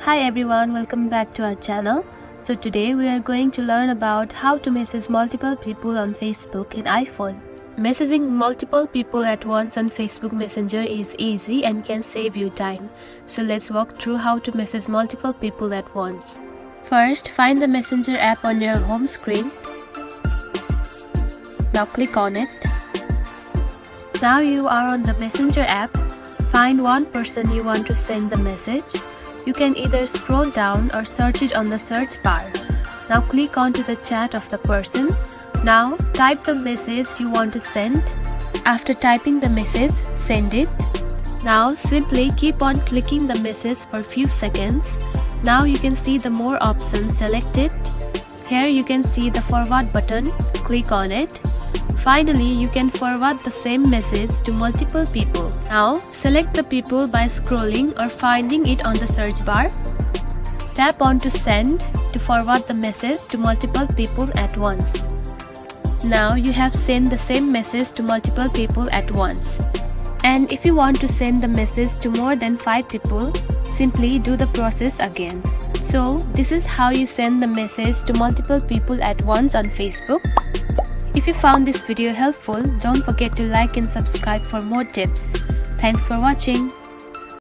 Hi everyone, welcome back to our channel. So today we are going to learn about how to message multiple people on Facebook in iPhone. Messaging multiple people at once on Facebook Messenger is easy and can save you time. So let's walk through how to message multiple people at once. First, find the Messenger app on your home screen. Now click on it. Now you are on the Messenger app. Find one person you want to send the message. You can either scroll down or search it on the search bar. Now click onto the chat of the person. Now type the message you want to send. After typing the message, send it. Now simply keep on clicking the message for a few seconds. Now you can see the more options selected. Here you can see the forward button. Click on it. Finally, you can forward the same message to multiple people. Now, select the people by scrolling or finding it on the search bar. Tap on to send to forward the message to multiple people at once. Now you have sent the same message to multiple people at once. And if you want to send the message to more than 5 people, simply do the process again. So, this is how you send the message to multiple people at once on Facebook. If you found this video helpful, don't forget to like and subscribe for more tips. Thanks for watching.